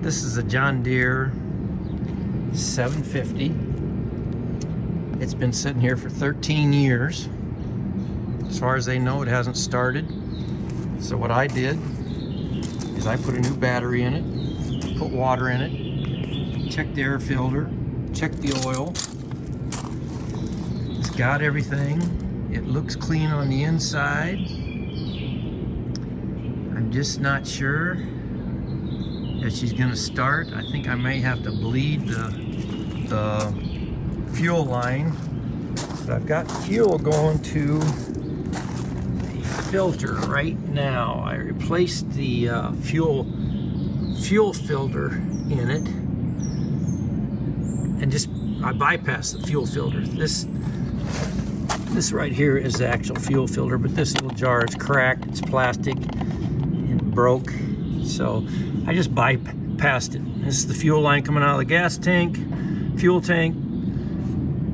This is a John Deere 750. It's been sitting here for 13 years. As far as they know, it hasn't started. So what I did is I put a new battery in it, put water in it, checked the air filter, checked the oil. It's got everything. It looks clean on the inside. I'm just not sure that she's gonna start. I think I may have to bleed the fuel line. But I've got fuel going to the filter right now. I replaced the fuel filter in it, and I bypassed the fuel filter. This right here is the actual fuel filter, but this little jar is cracked, it's plastic, and broke. So I just bypassed it. This is the fuel line coming out of the gas tank, fuel tank,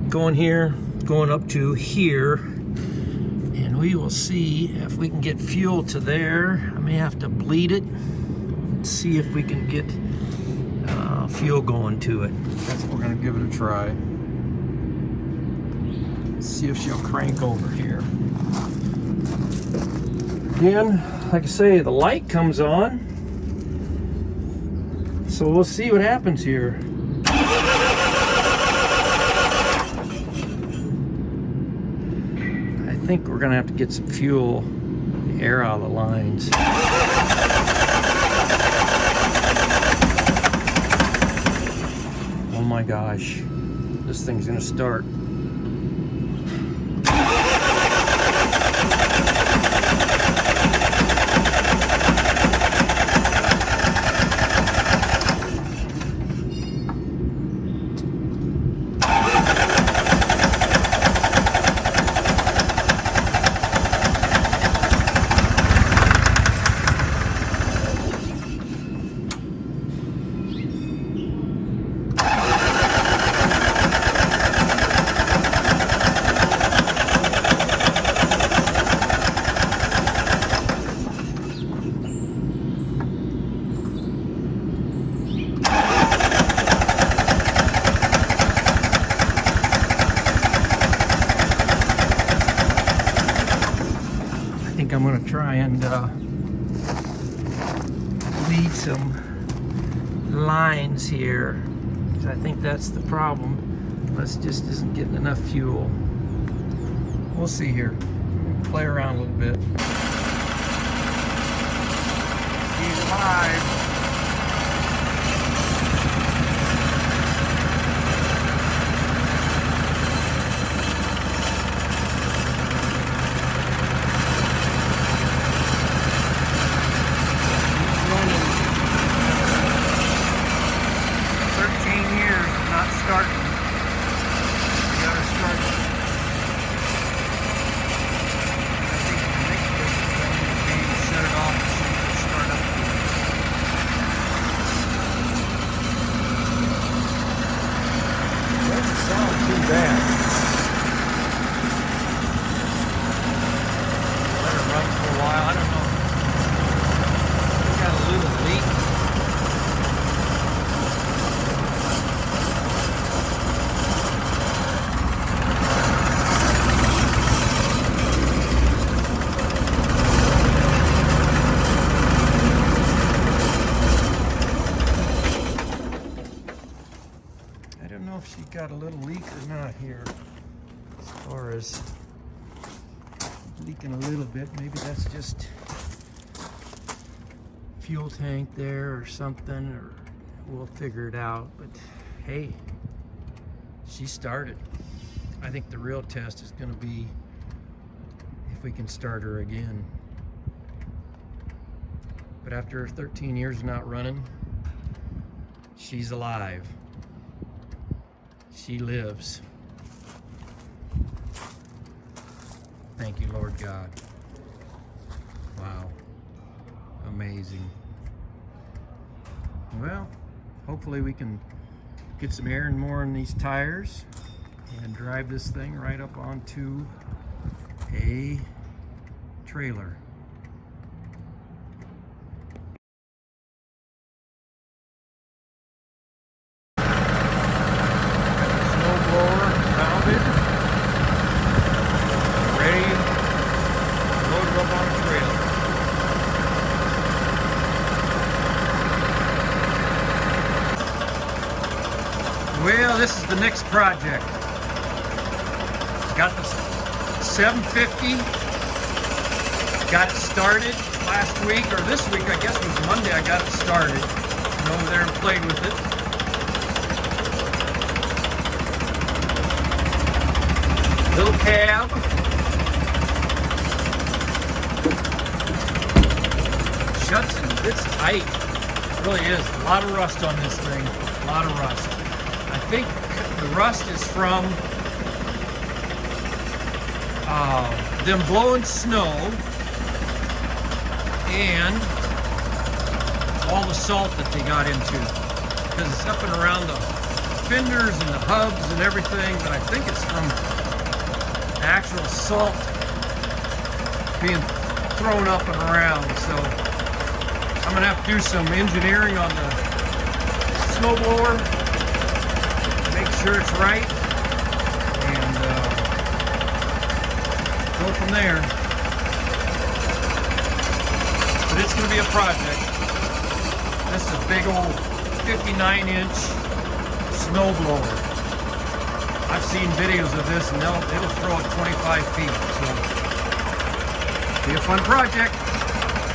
going here, going up to here, and we will see if we can get fuel to there. I may have to bleed it and see if we can get fuel going to it. That's what we're gonna give it a try. Let's see if she'll crank over here. Again, like I say, the light comes on. So we'll see what happens here. I think we're gonna have to get some fuel, air out of the lines. Oh my gosh, this thing's gonna start. I'm going to try and lead some lines here, because I think that's the problem. This just isn't getting enough fuel. We'll see here. Play around a little bit. She's live. Starting. You gotta start. I think the next big thing would be to shut it off and see if it'll start up again. Doesn't sound too bad. Let it run for a while. I don't know. It's got a little leak. I don't know if she got a little leak or not here, as far as leaking a little bit. Maybe that's just fuel tank there or something, or we'll figure it out. But hey, she started. I think the real test is going to be if we can start her again. But after 13 years not running, she's alive. She lives. Thank you, Lord God. Wow. Amazing. Well, hopefully we can get some air and more in these tires and drive this thing right up onto a trailer. the next project. Got the 750. Got it started last week, or this week, I guess it was Monday I got it started. Went over there and played with it. Little cab. Shuts and it's tight. It really is. A lot of rust on this thing. A lot of rust. I think the rust is from them blowing snow and all the salt that they got into. Because it's up and around the fenders and the hubs and everything, but I think it's from actual salt being thrown up and around. So I'm gonna have to do some engineering on the snowblower, make sure it's right, and go from there. But it's gonna be a project. This is a big old 59-inch snowblower. I've seen videos of this, and it'll throw it 25 feet. So, be a fun project.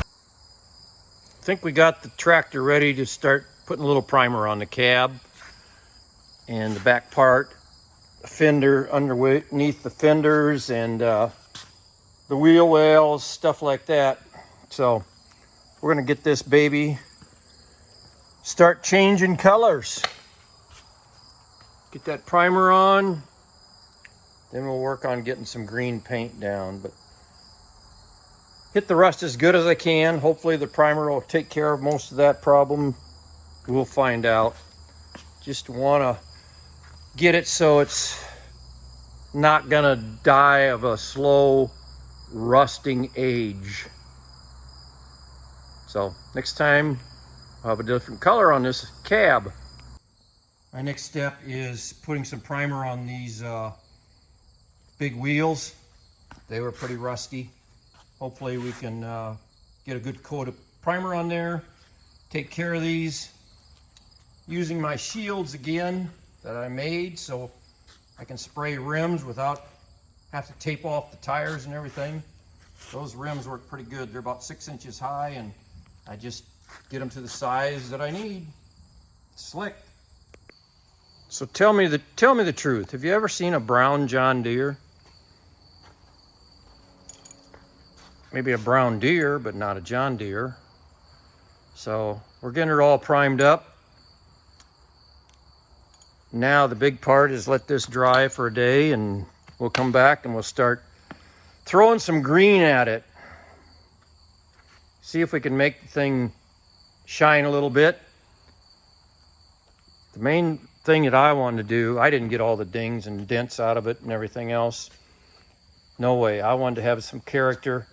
I think we got the tractor ready to start putting a little primer on the cab and the back part, the fender underneath the fenders, and the wheel wells, stuff like that. So, we're gonna get this baby start changing colors. Get that primer on, then we'll work on getting some green paint down. But hit the rust as good as I can. Hopefully the primer will take care of most of that problem. We'll find out. Just want to get it so it's not gonna die of a slow rusting age. So next time I'll have a different color on this cab. My next step is putting some primer on these big wheels. They were pretty rusty. Hopefully we can get a good coat of primer on there, take care of these. Using my shields again that I made so I can spray rims without have to tape off the tires and everything. Those rims work pretty good. They're about 6 inches high, and I just get them to the size that I need. Slick. So tell me the truth. Have you ever seen a brown John Deere? Maybe a brown Deere, but not a John Deere. So we're getting it all primed up. Now the big part is let this dry for a day, and we'll come back and we'll start throwing some green at it. See if we can make the thing shine a little bit. The main thing that I wanted to do, I didn't get all the dings and dents out of it and everything else. No way. I wanted to have some character.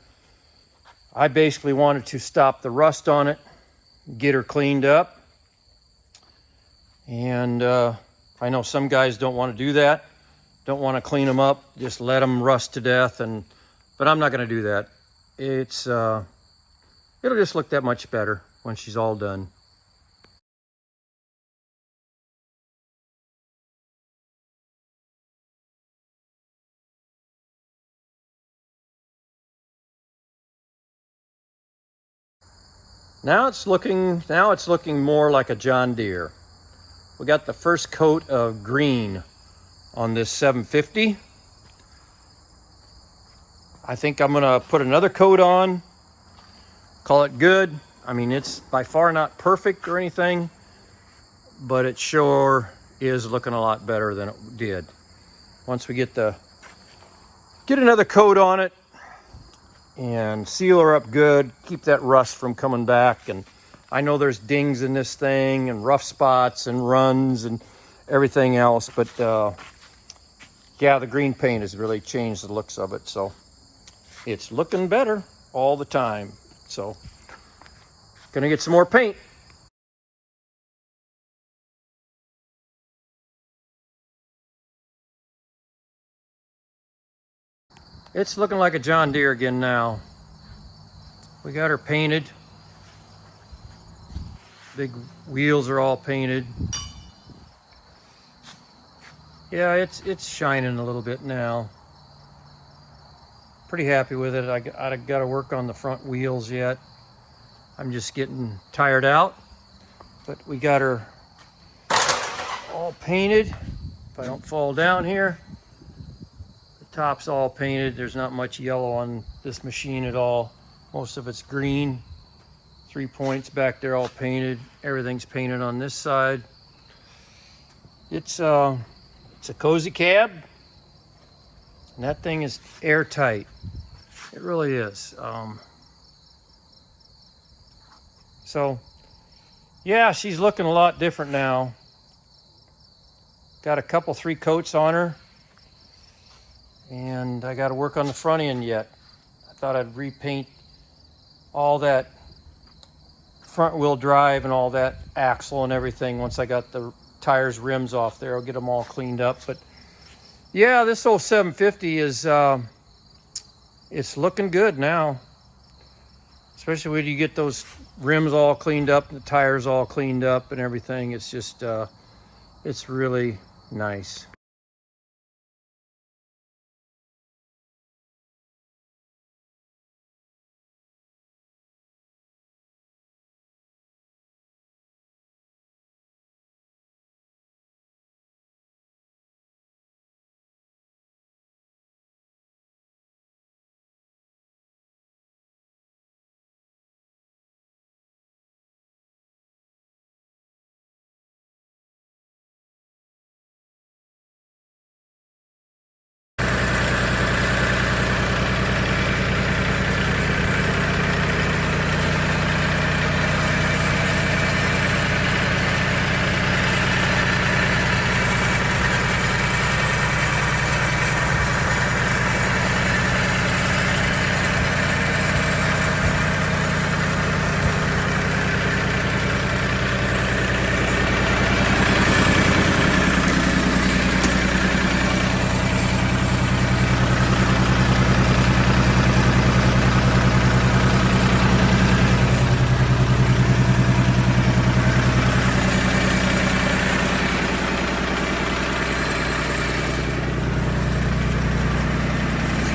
I basically wanted to stop the rust on it, get her cleaned up. And I know some guys don't want to do that, don't want to clean them up, just let them rust to death. But I'm not going to do that. It'll just look that much better when she's all done. Now it's looking more like a John Deere. We got the first coat of green on this 750. I think I'm gonna put another coat on, call it good. I mean, it's by far not perfect or anything, but it sure is looking a lot better than it did. Once we get another coat on it and seal her up good, keep that rust from coming back. And I know there's dings in this thing and rough spots and runs and everything else, but yeah, the green paint has really changed the looks of it. So it's looking better all the time. So gonna get some more paint. It's looking like a John Deere again now. We got her painted. Big wheels are all painted. Yeah, it's shining a little bit now. Pretty happy with it. I got to work on the front wheels yet. I'm just getting tired out, but we got her all painted. If I don't fall down here, the top's all painted. There's not much yellow on this machine at all. Most of it's green. 3 points back there all painted. Everything's painted on this side. It's a cozy cab, and that thing is airtight. It really is. So yeah, she's looking a lot different now. Got a couple, 3 coats on her, and I got to work on the front end yet. I thought I'd repaint all that front wheel drive and all that axle and everything once I got the tires, rims off there. I'll get them all cleaned up. But yeah, this old 750 is it's looking good now, especially when you get those rims all cleaned up and the tires all cleaned up and everything. It's just it's really nice.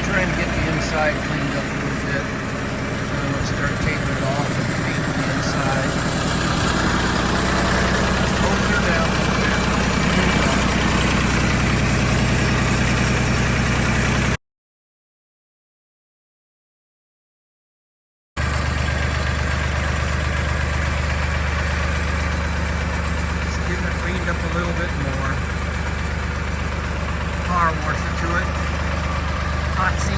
Trying to get the inside cleaned up a little bit. I'm going to start taking it off and painting the inside. Open her down a little bit. Just getting it cleaned up a little bit more. Power washer to it. Epoxy.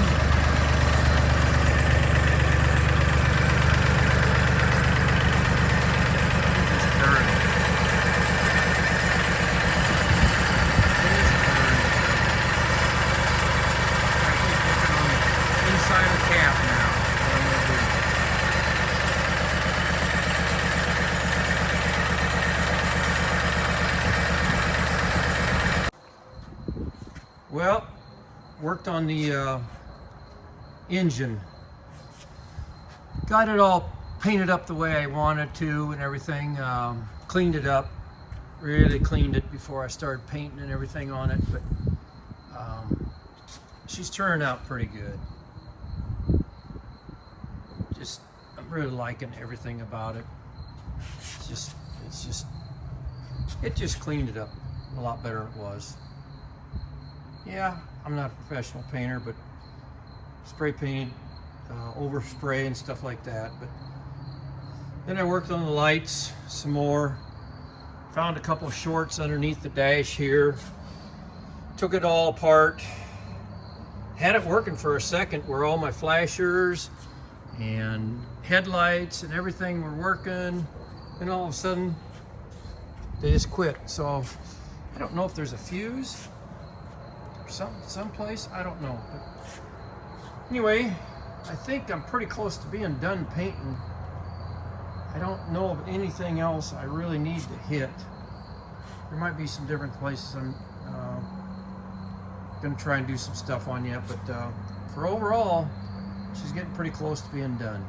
Just dirty. It is dirty. I keep working on the inside of the cap now. What I'm gonna do. Well, worked on the engine. Got it all painted up the way I wanted to and everything. Cleaned it up. Really cleaned it before I started painting and everything on it. But she's turning out pretty good. Just, I'm really liking everything about it. It just cleaned it up a lot better than it was. Yeah, I'm not a professional painter, but spray painted, overspray and stuff like that. But then I worked on the lights some more. Found a couple of shorts underneath the dash here. Took it all apart. Had it working for a second where all my flashers and headlights and everything were working. And all of a sudden, they just quit. So I don't know if there's a fuse someplace, I don't know. But anyway, I think I'm pretty close to being done painting. I don't know of anything else I really need to hit. There might be some different places I'm gonna try and do some stuff on yet, but for overall, she's getting pretty close to being done.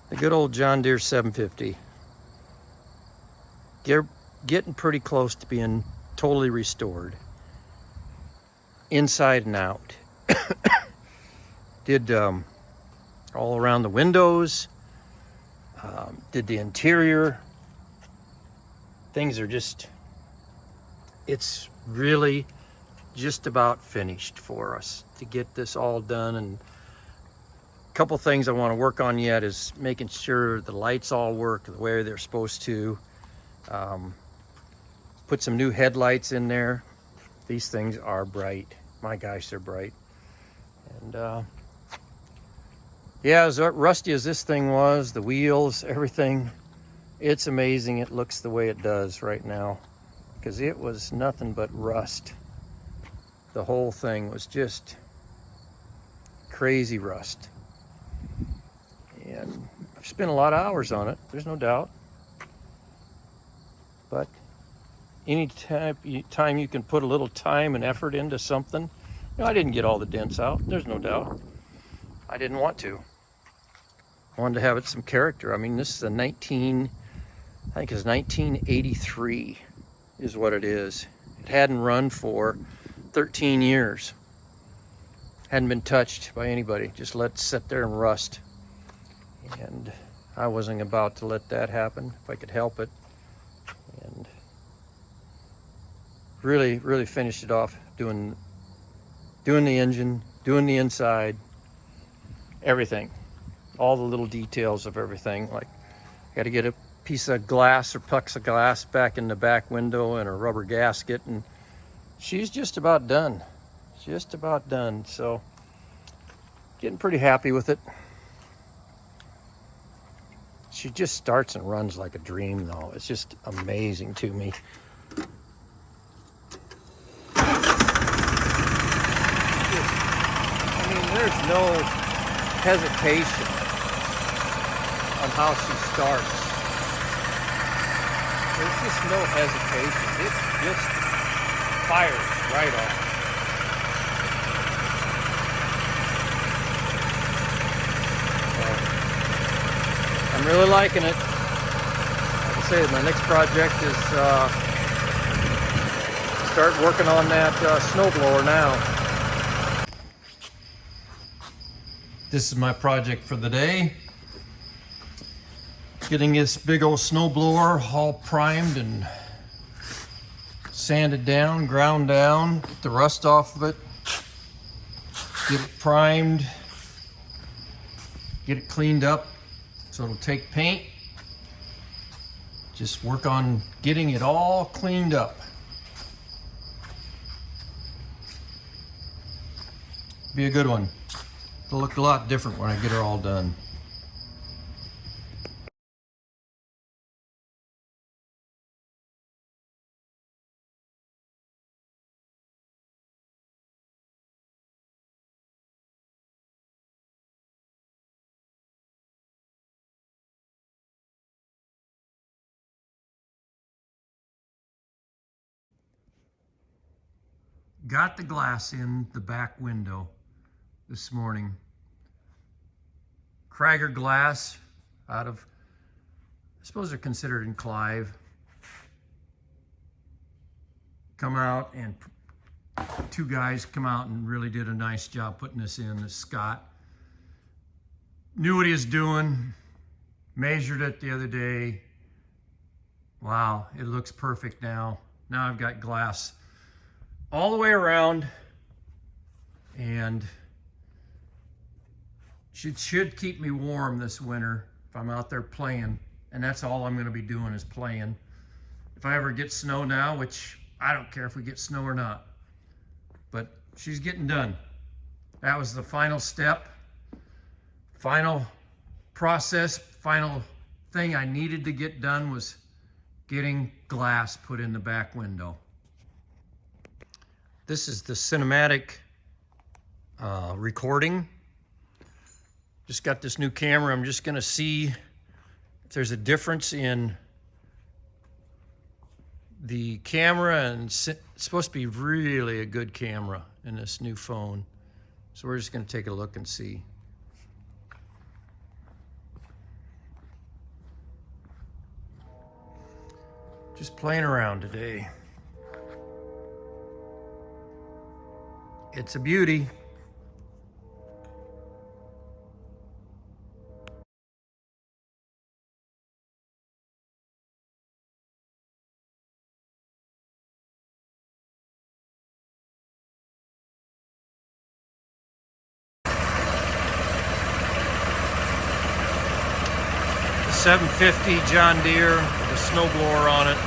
The good old John Deere 750. Getting pretty close to being totally restored. Inside and out. Did all around the windows. Did the interior. Things are just, it's really just about finished for us to get this all done. And a couple things I want to work on yet is making sure the lights all work the way they're supposed to. Put some new headlights in there. These things are bright. My gosh, they're bright. And yeah, as rusty as this thing was, the wheels, everything, it's amazing it looks the way it does right now, because it was nothing but rust. The whole thing was just crazy rust. And I've spent a lot of hours on it, there's no doubt. But any time you can put a little time and effort into something, you know, I didn't get all the dents out, there's no doubt. I didn't want to. I wanted to have it some character. I mean, this is a I think it's 1983 is what it is. It hadn't run for 13 years. Hadn't been touched by anybody. Just let it sit there and rust. And I wasn't about to let that happen if I could help it. And really, really finished it off doing the engine, doing the inside, everything. All the little details of everything. Like, got to get a piece of glass or plexiglass back in the back window and a rubber gasket, and she's just about done. Just about done. So, getting pretty happy with it. She just starts and runs like a dream, though. It's just amazing to me. I mean, there's no hesitation on how she starts. There's just no hesitation. It just fires right off. So, I'm really liking it. Like I say, my next project is start working on that snowblower now. This is my project for the day. Getting this big old snowblower all primed and sanded down, ground down, get the rust off of it, get it primed, get it cleaned up so it'll take paint. Just work on getting it all cleaned up. Be a good one. It'll look a lot different when I get her all done. Got the glass in the back window this morning. Krager glass out of, I suppose they're considered in Clive. Come out, and two guys come out and really did a nice job putting this in. Scott knew what he was doing, measured it the other day. Wow, it looks perfect now. Now I've got glass all the way around, and it should keep me warm this winter if I'm out there playing, and that's all I'm going to be doing is playing. If I ever get snow now, which I don't care if we get snow or not, but she's getting done. That was the final step, final process, final thing I needed to get done was getting glass put in the back window. This is the cinematic recording. Just got this new camera. I'm just gonna see if there's a difference in the camera, and it's supposed to be really a good camera in this new phone. So we're just gonna take a look and see. Just playing around today. It's a beauty. The 750 John Deere with a snowblower on it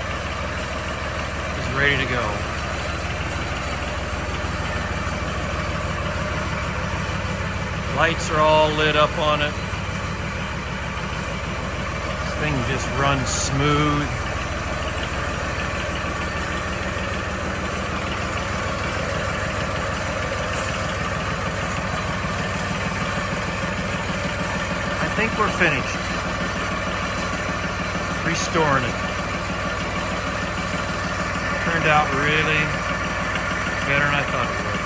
is ready to go. Lights are all lit up on it. This thing just runs smooth. I think we're finished restoring it. Turned out really better than I thought it would.